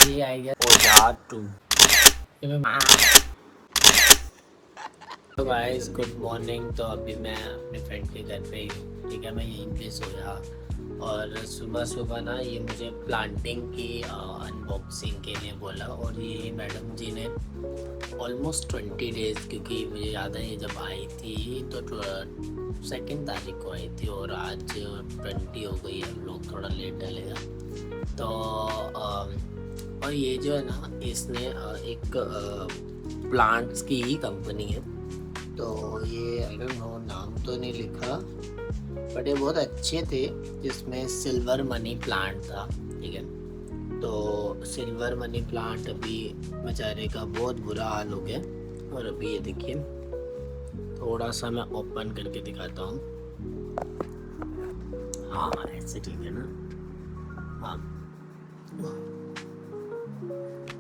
ये आएगा औजार 2। तो गाइस गुड मॉर्निंग। तो अभी मैं अपने फ्रेंड के घर पे ही हूँ, ठीक है। मैं यहीं पे सोया और सुबह सुबह ना ये मुझे प्लांटिंग की अनबॉक्सिंग के लिए बोला। और ये मैडम जी ने ऑलमोस्ट 20 डेज़, क्योंकि मुझे याद है ये जब आई थी तो 2 तारीख को आई थी और आज 20 हो गई है। लोग थोड़ा लेट डालेगा तो और ये जो है ना इसने एक प्लांट्स की ही कंपनी है। तो ये आई डोंट नो, नाम तो नहीं लिखा, बट ये बहुत अच्छे थे। जिसमें सिल्वर मनी प्लांट था, ठीक है। तो सिल्वर मनी प्लांट अभी बेचारे का बहुत बुरा हाल हो गया। और अभी ये देखिए, थोड़ा सा मैं ओपन करके दिखाता हूँ। हाँ ऐसे ठीक है ना। हाँ,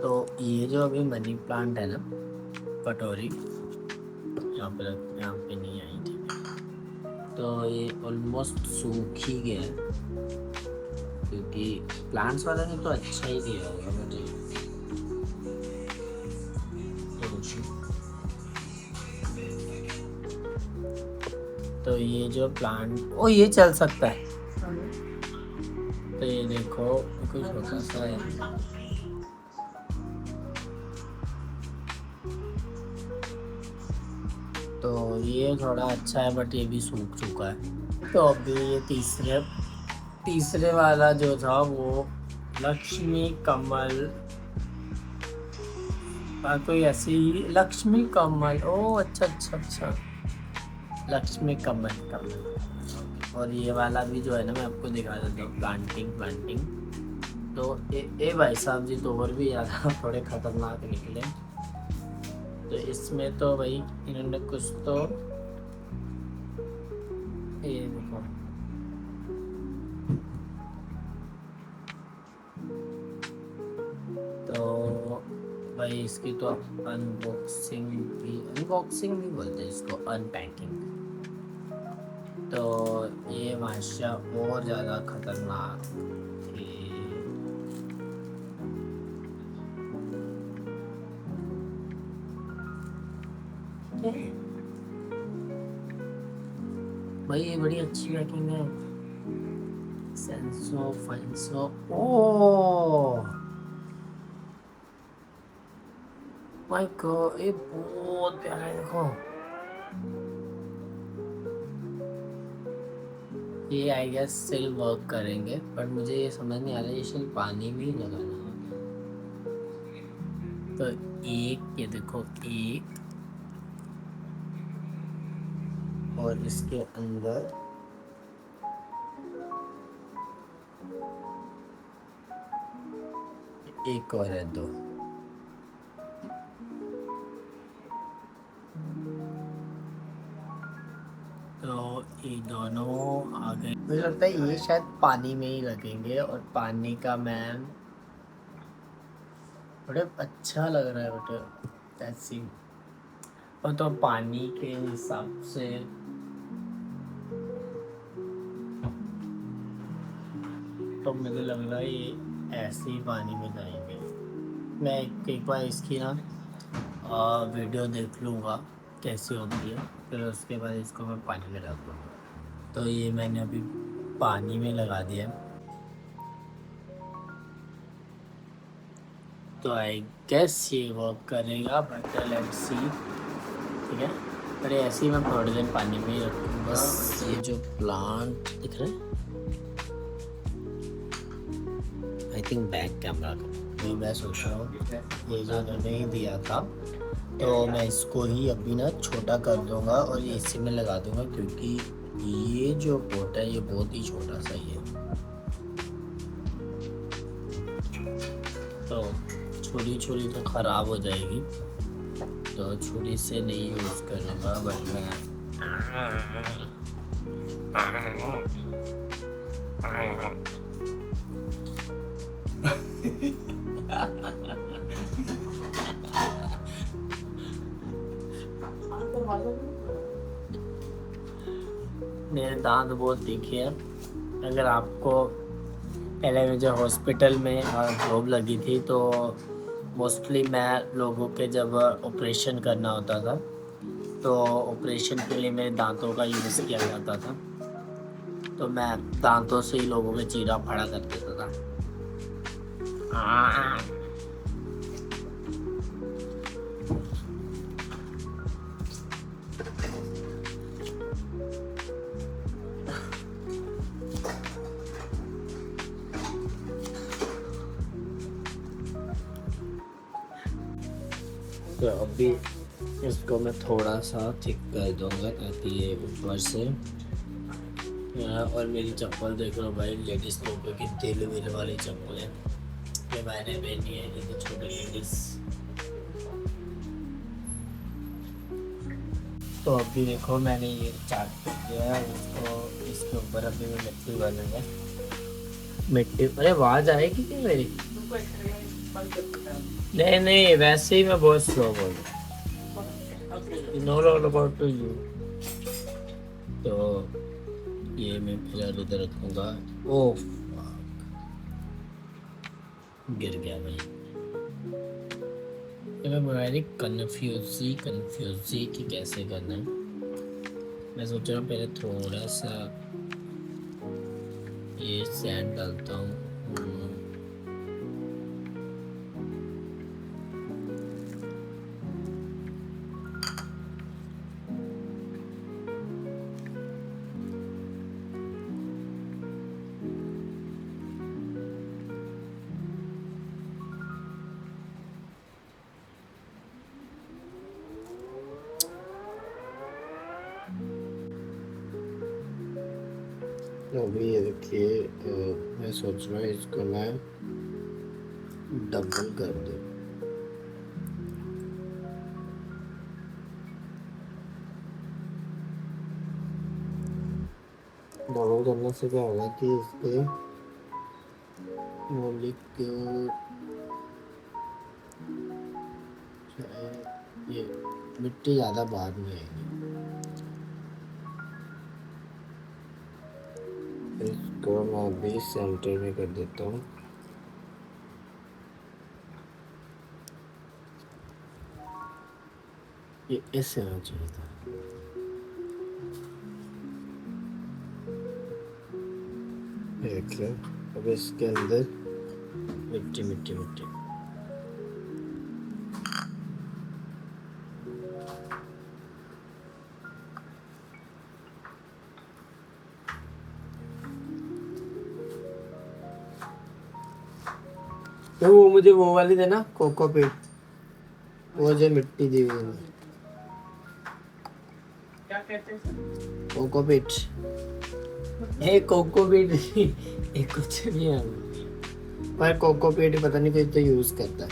तो ये जो अभी मनी प्लांट है ना, कटोरी यहाँ पे नहीं आई, ठीक है। तो ये ऑलमोस्ट सूख ही गया है, क्योंकि प्लांट्स वाले ने तो अच्छा ही दिया होगा मुझे। तो ये जो प्लांट, ओ ये चल सकता है। तो ये देखो कुछ छोटा सा है। तो ये थोड़ा अच्छा है, बट ये भी सूख चुका है। तो अभी ये तीसरे वाला जो था वो लक्ष्मी कमल, कोई ऐसी लक्ष्मी कमल, ओ अच्छा अच्छा अच्छा, लक्ष्मी कमल। और ये वाला भी जो है ना, मैं आपको दिखा देता हूँ। प्लांटिंग तो ए भाई साहब जी तो और भी ज़्यादा थोड़े खतरनाक निकले। तो इसमें तो भाई इन्होंने कुछ तो, ये देखो, तो भाई इसकी तो अनबॉक्सिंग भी बोलते हैं इसको, अनपैकिंग। तो ये माशा और ज़्यादा खतरनाक भाई। ये बड़ी अच्छी पैकिंग है। सेंसो फेंसो, ओ माय गॉड, ये बहुत प्यारा है। देखो ये आई गेस सिल वर्क करेंगे, बट मुझे ये समझ नहीं आ रहा है ये सिल पानी में ही लगाना है। तो एक ये देखो, एक और इसके अंदर एक और है, दो। तो ये दोनों आ गए। मुझे लगता है ये शायद पानी में ही लगेंगे। और पानी का मैम बड़े अच्छा लग रहा है बेटे ऐसी। और तो पानी के हिसाब से तो मुझे लग रहा है ये ऐसे ही पानी में जाएंगे। मैं एक बार इसकी ना वीडियो देख लूँगा कैसी होती है, फिर उसके बाद इसको मैं पानी में डाल दूँगा। तो ये मैंने अभी पानी में लगा दिया। तो आई गेस ये वर्क करेगा, बट लेट्स सी, ठीक है। पर ऐसे ही मैं थोड़े दिन पानी में ही रखूँगा। ये जो प्लांट दिख रहा है, आई थिंक बैक कैमरा का, ये मैं सोच रहा हूँ ये जो उन्होंने ही दिया था, तो मैं इसको ही अभी ना छोटा कर दूँगा और ये इसी में लगा दूँगा, क्योंकि ये जो पोट है ये बहुत ही छोटा सा ही है। तो छुरी तो ख़राब हो जाएगी, तो छुरी से नहीं यूज़ करूँगा, बट मैं मेरे दांत बहुत तीखे हैं। अगर आपको पहले मुझे हॉस्पिटल में जॉब लगी थी, तो मोस्टली मैं लोगों के जब ऑपरेशन करना होता था, तो ऑपरेशन के लिए मेरे दांतों का यूज़ किया जाता था। तो मैं दांतों से ही लोगों के चीरा फाड़ा कर देता था। तो अभी इसको मैं थोड़ा सा थिक कर दूंगा ताकि ये ऊपर से और मेरी चप्पल देख लो भाई, लेडीज़ लोगों की दिल विल वाली चप्पल है, ये मैंने पहनी है, ये तो छोटी लेडीज़। तो अभी देखो मैंने ये चार्ट कर दिया है इसको, इसके ऊपर अभी मैं मिट्टी बनाऊंगा। मिट्टी, अरे आवाज़ आएगी क्या मेरी? नहीं नहीं, वैसे ही मैं बहुत स्लो बोल रहा हूँ। Know all about to you. तो ये मैं फिर इधर रखूँगा। ओह गिर गया भाई। मैं बड़ी कन्फ्यूजी कि कैसे करना है। मैं सोच रहा हूँ पहले थोड़ा सा ये सैंड डालता हूँ। अभी ये देखिए, मैं सोच रहा हूँ इसको मैं डबल कर दूँ। डबल करने से क्या होगा कि इसके मॉलिक्यूल, ये मिट्टी ज़्यादा बाहर नहीं आएगी। इसको मैं अभी सेंटर में कर देता हूँ। ये ऐसे आना चाहिए था। देखिए अब इसके अंदर मिट्टी मिट्टी मिट्टी। तो वो मुझे वो वाली देना, कोकोपीट, वो जो मिट्टी दी हुई है। क्या कहते हैं? कोकोपीट। ये कोकोपीट ये कुछ नहीं है, पर कोकोपीट पता नहीं कोई तो यूज करता है।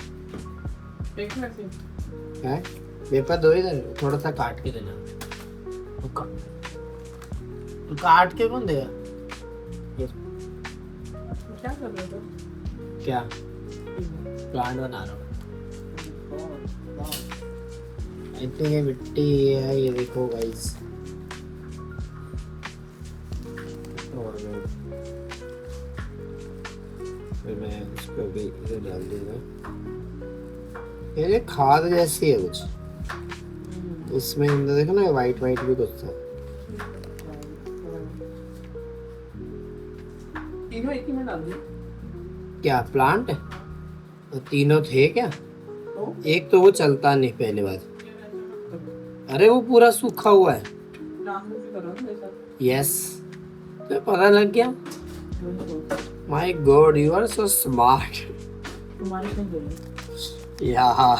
पेपर दो इधर, थोड़ा सा काट के देना। तो काट के कौन देगा? क्या कर रहे हो? क्या प्लांट बना रहा हूँ। आई थिंक ये मिट्टी है, ये देखो गाइस। फिर मैं इसको भी इधर डाल दूंगा। ये खाद जैसी है कुछ, इसमें अंदर देखो ना वाइट वाइट भी कुछ था। तीनों एक ही में डाल दिए क्या? प्लांट तो तीनों थे क्या? तो? एक तो वो चलता नहीं पहले बात। अरे वो पूरा सूखा हुआ है। यस, तो पता लग गया। My god, you are so smart. या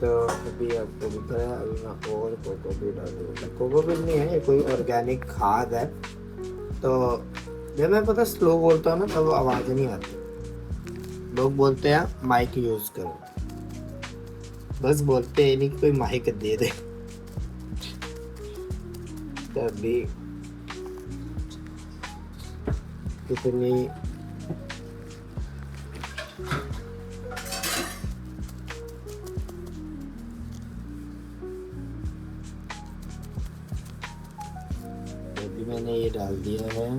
तो अभी आपको बताया, अभी मैं और कोकोपीट डाल दूँगा। कोकोपीट नहीं है, ये कोई ऑर्गेनिक खाद है। तो जब मैं पता स्लो बोलता हूँ ना तब आवाज़ नहीं आती। लोग बोलते हैं माइक यूज़ करो, बस बोलते हैं नहीं कि कोई माइक दे दे। तभी इतनी अभी मैंने ये डाल दिया है।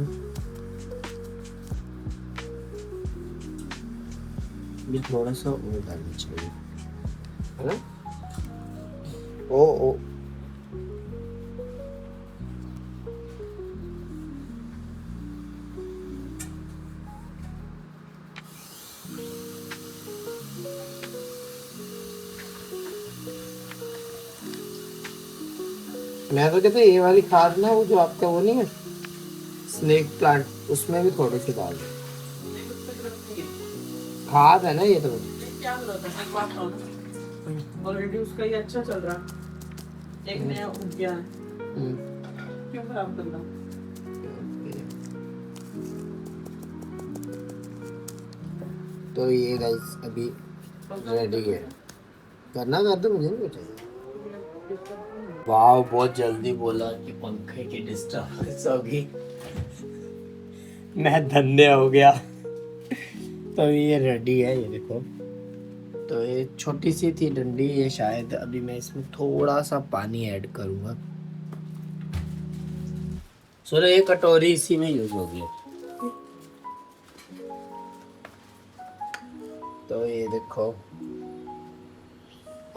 ये थोड़ा सा और डालना चाहिए, है ना? ओ ओ मैं तो कहता ये वाली खाद ना, वो जो आपका वो नहीं है स्नेक प्लांट, उसमें भी थोड़ी सी डाल दो। खाद है ना ये तो। क्या जरूरत है, मैं बात करूँ ऑलरेडी उसका ही अच्छा चल रहा, एक नया उग गया है, क्यों खराब करना। तो ये गाइस अभी रेडी है, करना कर दो, मुझे नहीं चाहिए। वाह बहुत जल्दी बोला कि पंखे की डिस्टर्बेंस होगी, मैं धन्य हो गया। तो ये रेडी है, ये देखो। तो ये छोटी सी थी डंडी, ये शायद अभी मैं इसमें थोड़ा सा पानी ऐड करूँगा। सो ये कटोरी इसी में यूज होगी। तो ये देखो,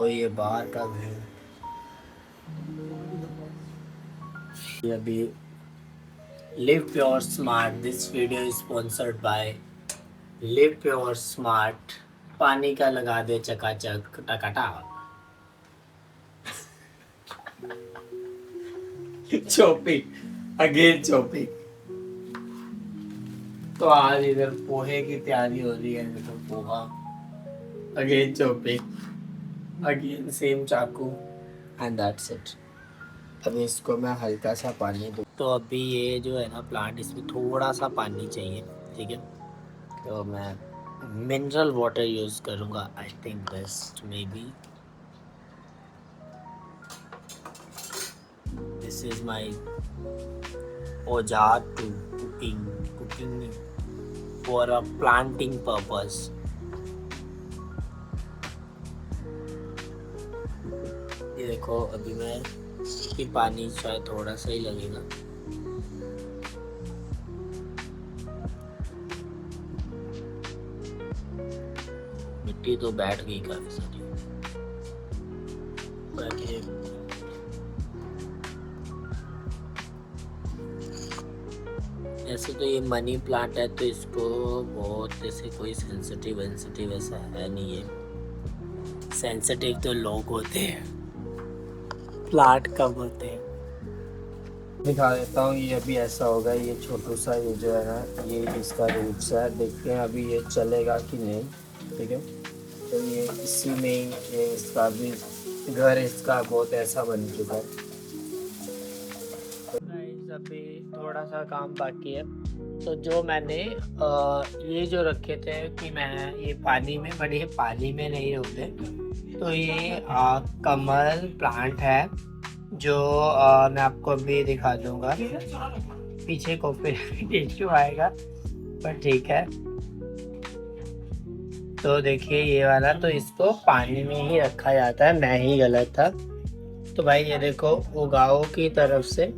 और ये बाहर का व्यू, ये अभी live pure smart, this video is sponsored bye live pure smart. पानी का लगा दे चकाचक टकाटा। Chopping again chopping. तो आज इधर पोहे की तैयारी हो रही है, तो poha again chopping again same चाकू एंड दैट्स इट। अभी इसको मैं हल्का सा पानी दूँ। तो अभी ये जो है ना प्लांट, इसमें थोड़ा सा पानी चाहिए, ठीक है? तो मैं मिनरल वाटर यूज़ करूँगा, I think best may be this is my औजार to cooking for a planting purpose. ये देखो अभी मैं कि पानी शायद थोड़ा सा ही लगेगा। मिट्टी तो बैठ गई काफी सारी। ऐसे तो ये मनी प्लांट है, तो इसको बहुत ऐसे कोई सेंसिटिव ऐसा है नहीं है। सेंसिटिव तो लोग होते हैं, प्लांट कम होते हैं। दिखा देता हूँ, ये अभी ऐसा होगा, ये छोटू सा ये जो है ना, ये इसका रूट्स है। देखते हैं अभी ये चलेगा कि नहीं, ठीक है? तो ये इसी में ही ये इसका भी घर, इसका बहुत ऐसा बन चुका है। अभी थोड़ा सा काम बाकी है। तो जो मैंने ये जो रखे थे कि मैं ये पानी में, बट ये पानी में नहीं होते। तो ये कमल प्लांट है, जो मैं आपको अभी दिखा दूंगा। पीछे कॉपीराइट इशू आएगा, पर ठीक है। तो देखिए ये वाला, तो इसको पानी में ही रखा जाता है, मैं ही गलत था। तो भाई ये देखो, उगाओ की तरफ से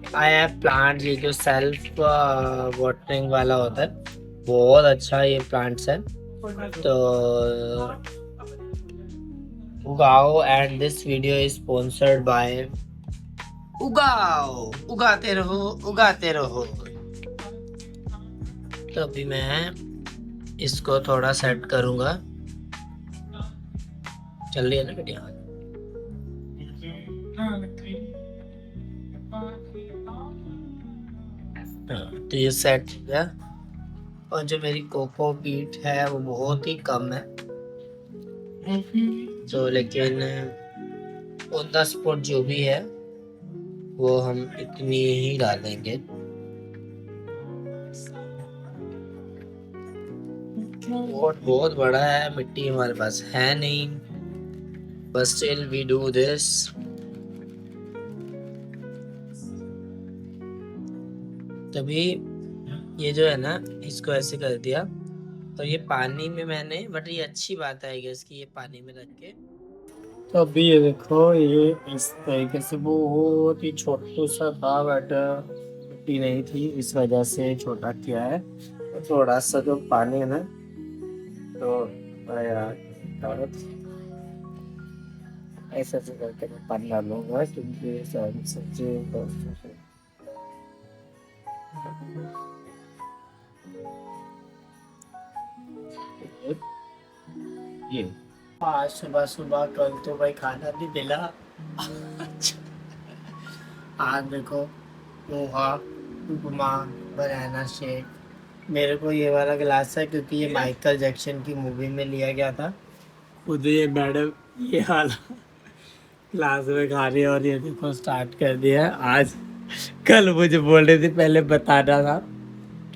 आई हैव प्लांट, ये जो सेल्फ वाटरिंग वाला होता है, बहुत अच्छा ये प्लांट्स है। तो Ugaoo, and this video is sponsored by Ugaoo. उगाते रहो, उगाते रहो। तो अभी मैं इसको थोड़ा सेट करूंगा। चल रही है ना बेटिया? तो ये सेट हो गया। और जो मेरी कोको बीट है वो बहुत ही कम है, तो लेकिन ऑन द स्पॉट जो भी है वो हम इतनी ही डालेंगे। बहुत बड़ा है, मिट्टी हमारे पास है नहीं, बस स्टिल वी डू दिस। तभी ये जो है ना, इसको ऐसे कर दिया। तो ये पानी में मैंने, बट ये अच्छी बात है इसकी, ये पानी में रख के। तो अभी ये देखो, ये इस तरीके से बहुत ही छोटू सा था, बट मिट्टी नहीं थी, इस वजह से छोटा किया है। तो थोड़ा सा जो पानी है ना, तो यार ऐसा से करके मैं पानी डालूंगा क्योंकि ये सारी सब्जी ये आज सुबह सुबह कल तो भाई खाना भी मिला। आज देखो पोहा, उपमा, बनाना शेक। मेरे को ये वाला गिलास है क्योंकि ये माइकल जैक्सन की मूवी में लिया गया था। खुद ये मैडम ये वाला क्लास में खा रही है और ये देखो स्टार्ट कर दिया है। आज कल मुझे बोल रही थी पहले बताना था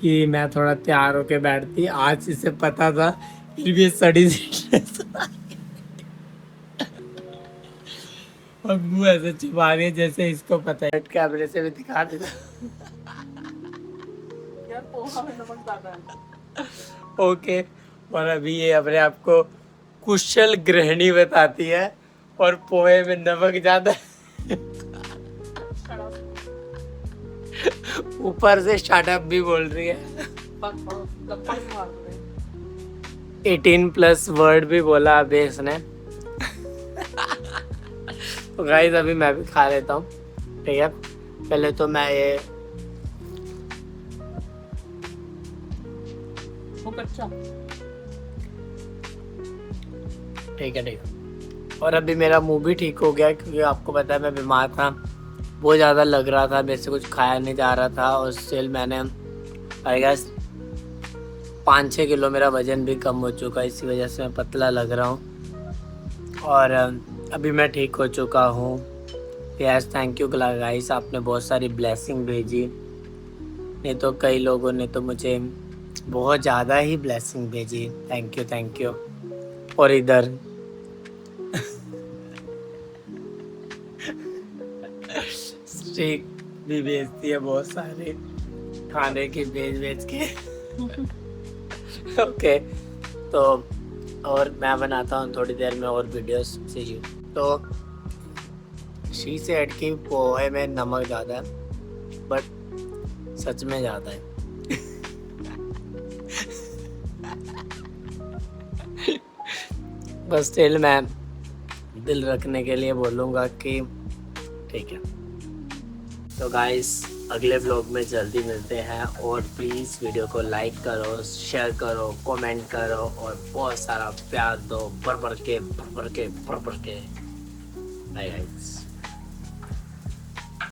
कि मैं थोड़ा तैयार होके बैठती। आज इसे पता था फिर भी सड़ी सी ड्रेस और मुंह ऐसे छुपा रही है जैसे इसको पता है। कैमरे से भी दिखा देता। यार पोहा में नमक ज्यादा है। ओके, और अभी ये अपने आप को कुशल गृहिणी बताती है और पोहे में नमक ज्यादा है। ऊपर से स्टार्टअप भी बोल रही है। 18+ वर्ड भी बोला अभी इसने। तो गाइस अभी मैं भी खा लेता हूँ, ठीक है। पहले तो मैं ये कच्चा ठीक है। और अभी मेरा मुंह भी ठीक हो गया क्योंकि आपको पता है मैं बीमार था, बहुत ज़्यादा लग रहा था, मेरे से कुछ खाया नहीं जा रहा था। और स्टिल मैंने आई गेस 5-6 किलो मेरा वज़न भी कम हो चुका है, इसी वजह से मैं पतला लग रहा हूँ। और अभी मैं ठीक हो चुका हूँ। यस, थैंक यू गाइस, आपने बहुत सारी ब्लेसिंग भेजी। नहीं तो कई लोगों ने तो मुझे बहुत ज़्यादा ही ब्लेसिंग भेजी। Thank you. और इधर स्ट्रीक भी भेजती है बहुत सारे खाने की भेज के। ओके, तो और मैं बनाता हूँ थोड़ी देर में और वीडियोस से यू। तो शी सेड कि पोहे में नमक ज़्यादा है, बट सच में ज़्यादा है। बस स्टिल मैं दिल रखने के लिए बोलूँगा कि ठीक है। तो गाइस अगले व्लॉग में जल्दी मिलते हैं और प्लीज़ वीडियो को लाइक करो, शेयर करो, कमेंट करो और बहुत सारा प्यार दो, भर भर के। Bye guys.